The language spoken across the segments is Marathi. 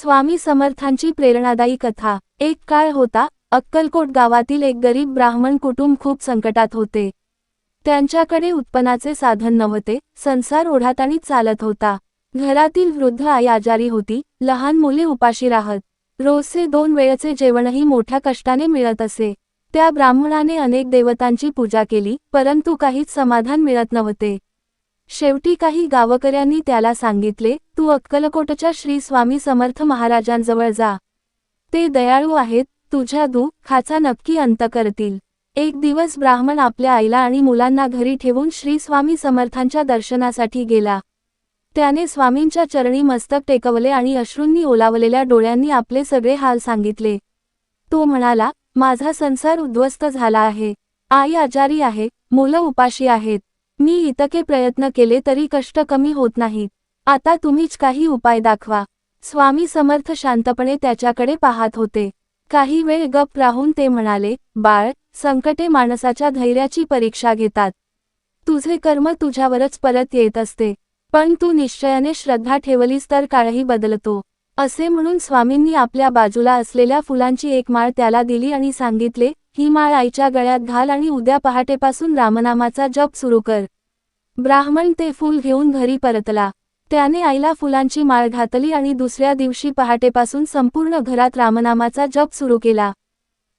स्वामी समर्थांची प्रेरणादायी कथा। एक काळ होता, अक्कलकोट गावातील एक गरीब ब्राह्मण कुटुंब खूप संकटात होते। त्यांच्याकडे उत्पन्नाचे साधन नव्हते, संसार ओढाताणीत चालत होता। घरातील वृद्ध आई आजारी होती, लहान मुले उपाशी राहत, रोजचे 2 वेळचे जेवणही मोठ्या कष्टाने मिळत असे। त्या ब्राह्मणाने अनेक देवतांची पूजा केली, परंतु काहीच समाधान मिळत नव्हते। शेवटी काही गावकऱ्यांनी त्याला सांगितले, तू अक्कलकोटच्या श्री स्वामी समर्थ महाराजांजवळ जा, ते दयाळू आहेत, तुझ्या दुःखाचा नक्की अंत करतील। एक दिवस ब्राह्मण आपल्या आईला आणि मुलांना घरी ठेवून श्री स्वामी समर्थांच्या दर्शनासाठी गेला। त्याने स्वामींच्या चरणी मस्तक टेकवले आणि अश्रूंनी ओलावलेल्या डोळ्यांनी आपले सगळे हाल सांगितले। तो म्हणाला, माझा संसार उद्ध्वस्त झाला आहे, आई आजारी आहे, मुलं उपाशी आहेत, मी इतके प्रयत्न केले तरी कष्ट कमी होत नाहीत, आता तुम्हीच काही उपाय दाखवा। स्वामी समर्थ शांतपणे त्याच्याकडे पाहत होते। काही वेळ गप्प राहून ते म्हणाले, बाळ, संकटे माणसाच्या धैर्याची परीक्षा घेतात। तुझे कर्म तुझ्यावरच परत येत असते, पण तू निश्चयाने श्रद्धा ठेवलीस तर काळही बदलतो। असे म्हणून स्वामींनी आपल्या बाजूला असलेल्या फुलांची एक माळ त्याला दिली आणि सांगितले, ही माळ आईच्या गळ्यात घाल आणि उद्या पहाटेपासून रामनामाचा जप सुरू कर। ब्राह्मण ते फूल घेऊन घरी परतला। त्याने आईला फुलांची माळ घातली आणि दुसऱ्या दिवशी पहाटेपासून संपूर्ण घरात रामनामाचा जप सुरू केला।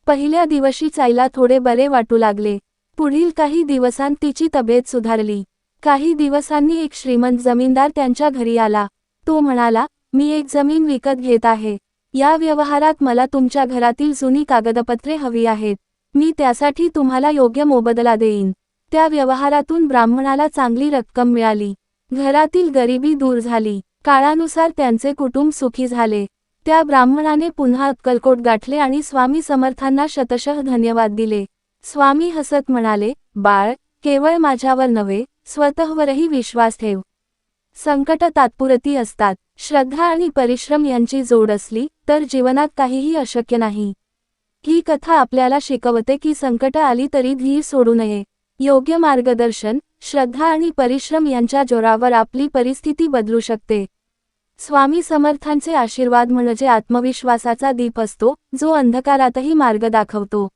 पहिल्या दिवशीच आईला थोडे बरे वाटू लागले। पुढील काही दिवसांत तिची तब्येत सुधारली। काही दिवसांनी एक श्रीमंत जमीनदार त्यांच्या घरी आला। तो म्हणाला, मी एक जमीन विकत घेत आहे, या व्यवहारात मला तुमच्या घरातील जुनी कागदपत्रे हवी आहेत, मी त्यासाठी तुम्हाला योग्य मोबदला देईन। त्या व्यवहारातून ब्राह्मणाला चांगली रक्कम मिळाली, घरातील गरिबी दूर झाली, काळानुसार त्यांचे कुटुंब सुखी झाले। त्या ब्राह्मणाने पुन्हा अक्कलकोट गाठले आणि स्वामी समर्थांना शतशः धन्यवाद दिले। स्वामी हसत म्हणाले, बाळ, केवळ माझ्यावर नव्हे, स्वतःवरही विश्वास ठेव। संकट तात्पुरती असतात, श्रद्धा आणि परिश्रम यांची जोड असली तर जीवनात काहीही अशक्य नाही। ही कथा आपल्याला शिकवते की संकट आली तरी धीर सोडू नये। योग्य मार्गदर्शन, श्रद्धा आणि परिश्रम यांच्या जोरावर आपली परिस्थिती बदलू शकते। स्वामी समर्थांचे आशीर्वाद म्हणजे आत्मविश्वासाचा दीप असतो, जो अंधकारातही मार्ग दाखवतो।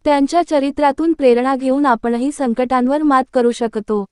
त्यांच्या चरित्रातून प्रेरणा घेऊन आपणही संकटांवर मात करू शकतो।